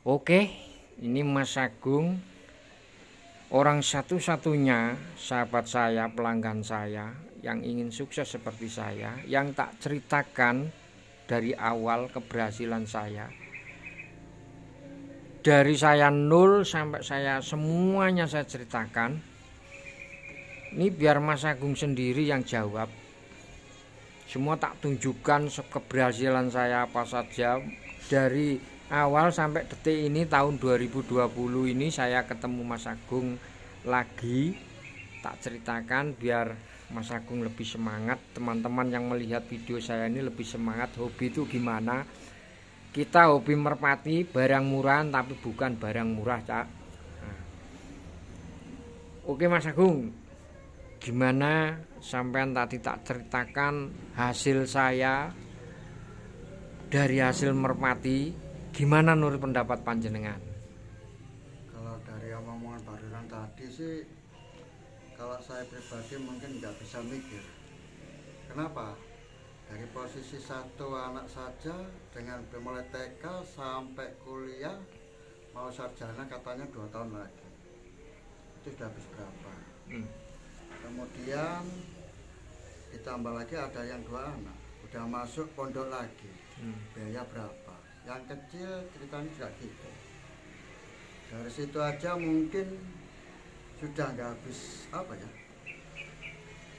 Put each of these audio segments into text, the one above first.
Oke, ini Mas Agung, orang satu-satunya sahabat saya, pelanggan saya yang ingin sukses seperti saya, yang tak ceritakan dari awal keberhasilan saya. Dari saya nol sampai saya semuanya saya ceritakan. Ini biar Mas Agung sendiri yang jawab. Semua tak tunjukkan keberhasilan saya apa saja dari awal sampai detik ini tahun 2020 ini. Saya ketemu Mas Agung lagi, tak ceritakan biar Mas Agung lebih semangat. Teman-teman yang melihat video saya ini lebih semangat. Hobi itu gimana? Kita hobi merpati, barang murahan tapi bukan barang murah, Cak. Nah. Oke Mas Agung, gimana sampean tadi tak ceritakan hasil saya dari hasil merpati, gimana menurut pendapat panjenengan? Kalau dari omongan barusan tadi sih, kalau saya pribadi mungkin nggak bisa mikir. Kenapa? Dari posisi satu anak saja dengan mulai TK sampai kuliah mau sarjana katanya 2 tahun lagi. Itu sudah habis berapa? Kemudian ditambah lagi ada yang 2 anak udah masuk pondok lagi, biaya berapa? Yang kecil ceritanya juga gitu. Dari situ aja mungkin sudah nggak habis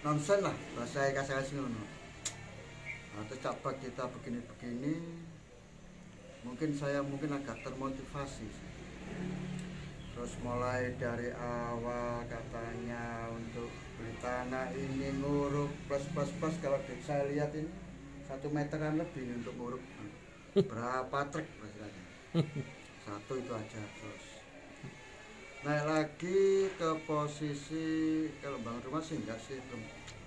nonsen lah bahasa kasih ngono. Atau coba kita begini-begini, mungkin saya agak termotivasi sih. Terus mulai dari awal katanya untuk beli tanah ini nguruk plus kalau saya lihat ini 1 meteran lebih untuk nguruk berapa truk istilahnya. Satu itu aja. Terus naik lagi ke posisi kalau bangun rumah sih enggak sih,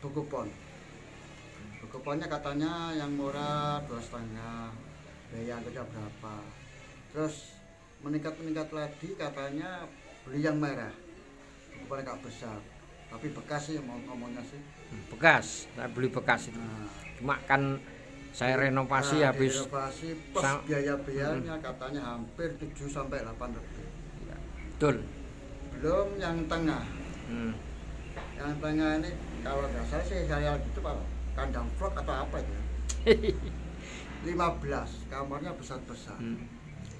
buku pon. Buku ponnya katanya yang murah 2,5, biaya udah berapa. Terus meningkat lagi katanya beli yang merah, buku ponnya agak besar tapi bekas sih ngomongnya sih. Bekas, saya beli bekas itu. Cuma kan saya renovasi habis renovasi plus biaya-biayanya katanya hampir 7 sampai 8 lebih. Ya, betul. Belum yang tengah. Yang tengah ini kalau nggak salah sih saya gitu Pak, kandang vlog atau apa itu. 15, kamarnya besar-besar.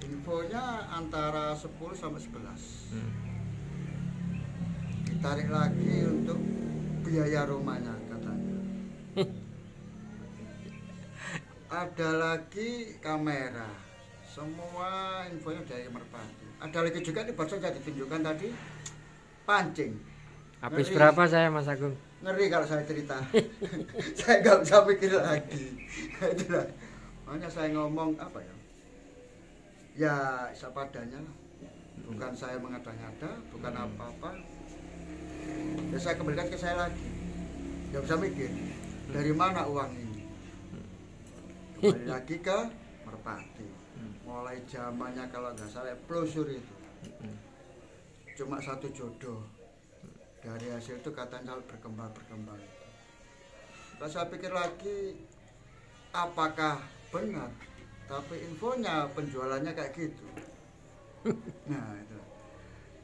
Infonya antara 10 sampai 11. Ditarik lagi untuk biaya rumahnya katanya. Ada lagi kamera. Semua infonya dari merpati. Ada lagi juga di barusan saya ditunjukkan tadi pancing. Habis berapa saya Mas Agung? Ngeri kalau saya cerita. Saya nggak bisa mikir lagi. Itulah. Makanya saya ngomong apa ya? Ya sepadanya. Bukan saya mengada-ngada, bukan apa-apa. Ya saya kembalikan ke saya lagi. Nggak bisa mikir. Dari mana uang ini? Kembali lagi ke merpati. Mulai zamannya kalau nggak salah pelosur itu. Cuma 1 jodoh. Dari hasil itu katanya berkembang. Kalau saya pikir lagi, apakah benar? Tapi infonya penjualannya kayak gitu. Nah itu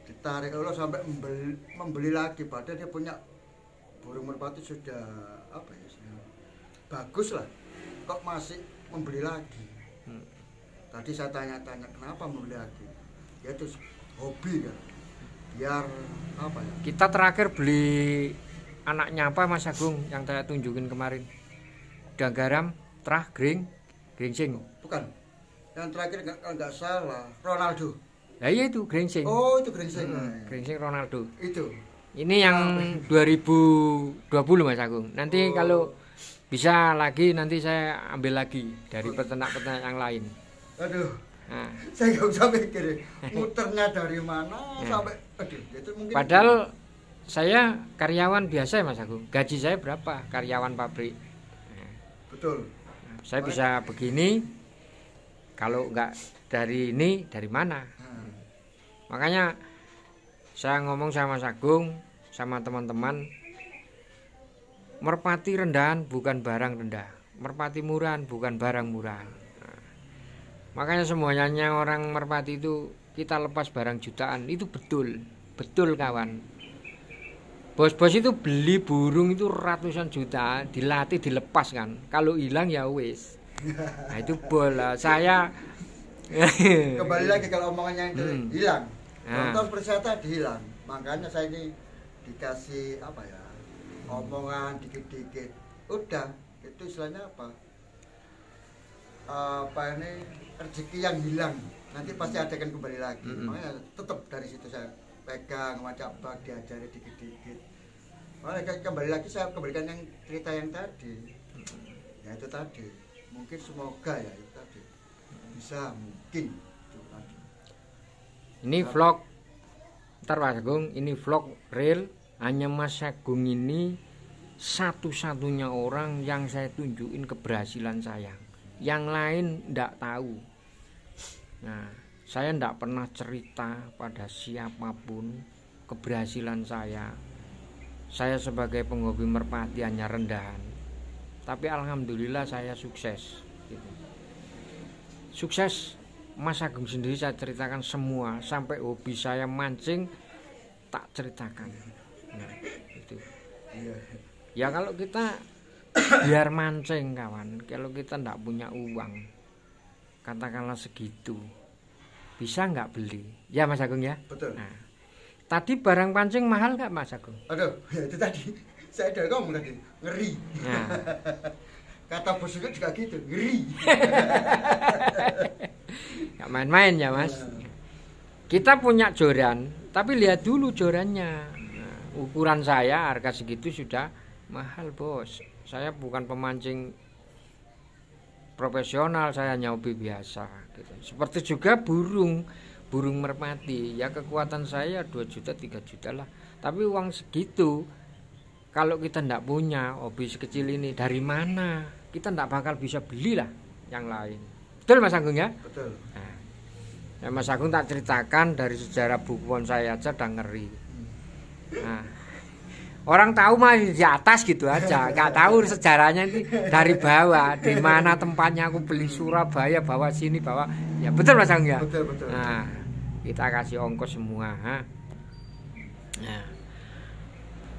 ditarik Allah sampai membeli lagi, padahal dia punya burung merpati sudah bagus lah, kok masih membeli lagi. Tadi saya tanya-tanya kenapa membeli lagi, ya itu hobi kan, biar Kita terakhir beli anaknya apa Mas Agung yang saya tunjukin kemarin? Udah garam, terah, gringsing. Bukan. Yang terakhir nggak salah Ronaldo. Ya iya itu gringsing. Oh itu gringsing. Gringsing Ronaldo. Itu. Ini yang 2020 Mas Agung. Nanti kalau bisa lagi nanti saya ambil lagi dari peternak-peternak yang lain. Aduh. Nah. Saya nggak bisa mikir muternya dari mana sampai itu mungkin. Padahal saya karyawan biasa ya Mas Agung. Gaji saya berapa? Karyawan pabrik. Betul. Saya bisa begini, kalau nggak dari ini dari mana? Makanya saya ngomong sama Mas Agung, sama teman-teman, merpati rendahan bukan barang rendah, merpati murahan bukan barang murah. Makanya semuanya orang merpati itu kita lepas barang jutaan, itu betul. Betul kawan. Bos-bos itu beli burung itu ratusan juta, dilatih dilepas kan. Kalau hilang ya wis. Nah itu bola. Saya kembali lagi kalau omongannya itu hilang. Nah. Contoh perwisata dihilang. Makanya saya ini dikasih apa ya? Omongan dikit-dikit. Udah, itu istilahnya apa? Apa ini rezeki yang hilang. Nanti pasti ada kan kembali lagi. Makanya tetap dari situ saya pegang macam bak diajari dikit-dikit. Makanya kembali lagi saya kembalikan yang cerita yang tadi. Ya itu tadi. Mungkin semoga ya itu tadi. Bisa mungkin itu tadi. Ini vlog. Ntar Mas Agung, ini vlog real. Hanya Mas Agung ini satu-satunya orang yang saya tunjukin keberhasilan saya. Yang lain ndak tahu. Nah, saya ndak pernah cerita pada siapapun keberhasilan saya. Saya sebagai penghobi merpati hanya rendahan. Tapi alhamdulillah saya sukses. Gitu. Sukses Mas Agung sendiri saya ceritakan semua. Sampai hobi saya mancing tak ceritakan. Nah, itu. Ya kalau kita biar mancing kawan, kalau kita ndak punya uang, katakanlah segitu, bisa nggak beli? Ya Mas Agung ya. Betul. Nah, tadi barang pancing mahal nggak Mas Agung? Aduh, ya itu tadi saya udah ngomong tadi ngeri. Nah. Kata bos juga gitu, ngeri. Nggak main-main ya Mas. Kita punya joran, tapi lihat dulu jorannya. Nah, ukuran saya harga segitu sudah mahal bos. Saya bukan pemancing profesional, saya hanya hobi biasa gitu. Seperti juga burung merpati, ya kekuatan saya 2 juta 3 juta lah. Tapi uang segitu kalau kita ndak punya hobi sekecil ini, dari mana? Kita ndak bakal bisa beli lah yang lain. Betul Mas Agung ya? Betul. Nah, ya Mas Agung tak ceritakan dari sejarah bukuan saya aja udah ngeri. Nah, orang tahu mah di atas gitu aja, nggak tahu sejarahnya ini dari bawah, di mana tempatnya aku beli Surabaya, bawa sini, bawa. Ya betul Mas Agung ya. Betul. Nah, kita kasih ongkos semua. Ha? Nah,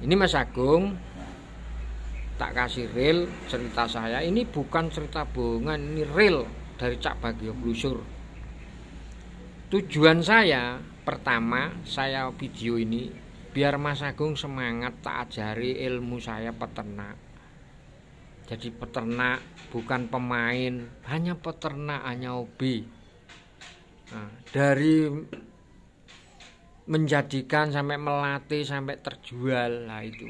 ini Mas Agung tak kasih real cerita saya. Ini bukan cerita bohongan, ini real dari Cak Bagio Blusur. Tujuan saya pertama, saya video ini biar Mas Agung semangat tak ajari ilmu saya peternak. Jadi peternak bukan pemain, hanya peternak, hanya hobi. Nah, dari menjadikan sampai melatih sampai terjual, lah itu.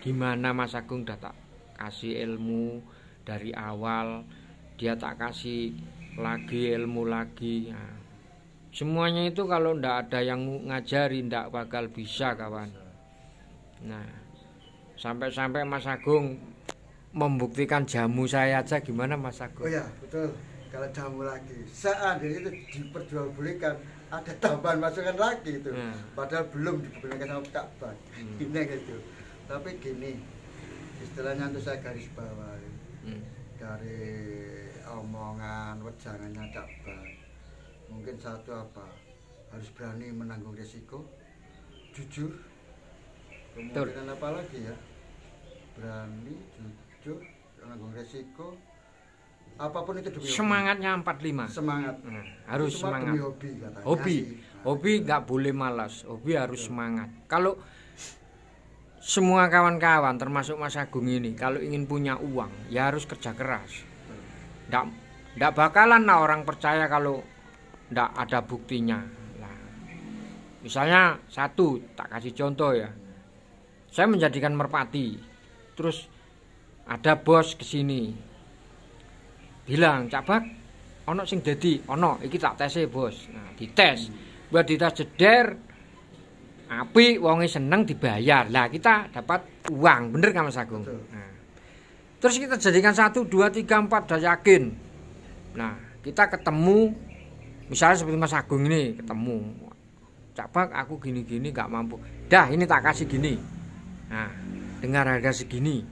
Gimana Mas Agung udah tak kasih ilmu dari awal, dia tak kasih lagi ilmu lagi. Nah, semuanya itu kalau ndak ada yang ngajari ndak bakal bisa kawan. Nah, sampai Mas Agung membuktikan jamu saya aja, gimana Mas Agung? Oh ya betul. Kalau jamu lagi seandainya itu diperjualbelikan, ada tambahan masukan lagi itu. Padahal belum dipergunakan sama Kak Bang. Ini gitu. Tapi gini, istilahnya itu saya garis bawah dari omongan wejangannya Kak Bang. Mungkin satu apa, harus berani menanggung resiko, jujur, kemudian apa lagi ya, berani, jujur, menanggung resiko, apapun itu demi semangatnya 45. Semangat. Harus itu semangat. Demi hobi katanya. Hobi nggak boleh malas, hobi harus semangat. Kalau semua kawan-kawan termasuk Mas Agung ini kalau ingin punya uang ya harus kerja keras. Nggak bakalan lah orang percaya kalau ndak ada buktinya. Nah, misalnya satu, tak kasih contoh ya. Saya menjadikan merpati. Terus ada bos kesini. Bilang, "Cak Bak, ono sing dadi, ono, iki tak tese, Bos." Nah, dites. Buat dites jeder apik, wonge seneng dibayar. Lah, kita dapat uang, bener kan Mas Agung? Nah, terus kita jadikan 1 2 3 4 udah yakin. Nah, kita ketemu misalnya seperti Mas Agung ini ketemu, "Cak Bak, aku gini-gini gak mampu." Dah, ini tak kasih gini. Nah, dengar harga segini.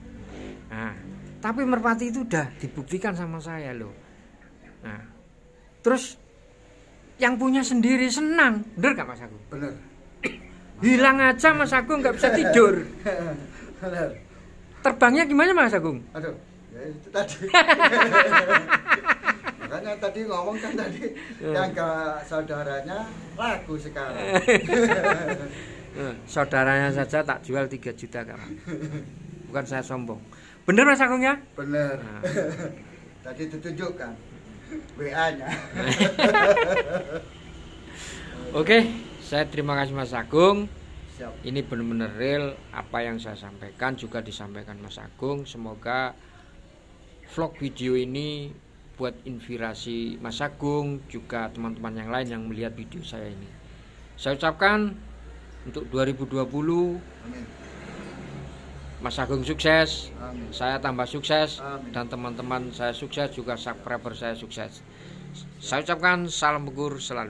Nah, tapi merpati itu udah dibuktikan sama saya loh. Nah, Terus yang punya sendiri senang, bener gak Mas Agung? Bener. Hilang aja Mas Agung nggak bisa tidur. Bener. Terbangnya gimana Mas Agung? Aduh, ya itu tadi. Makanya tadi ngomong kan tadi yang ke saudaranya laku sekarang. Saudaranya saja tak jual 3 juta kawan. Bukan saya sombong. Bener Mas Agung ya? Bener. Tadi ditunjukkan WA-nya. Oke, saya terima kasih Mas Agung. Siap. Ini benar-benar real apa yang saya sampaikan juga disampaikan Mas Agung. Semoga vlog video ini buat inspirasi Mas Agung juga teman-teman yang lain yang melihat video saya ini. Saya ucapkan untuk 2020 Amin. Mas Agung sukses, Amin. saya tambah sukses, Amin. dan teman-teman saya sukses juga, subscriber saya sukses. Saya ucapkan salam pegur selalu.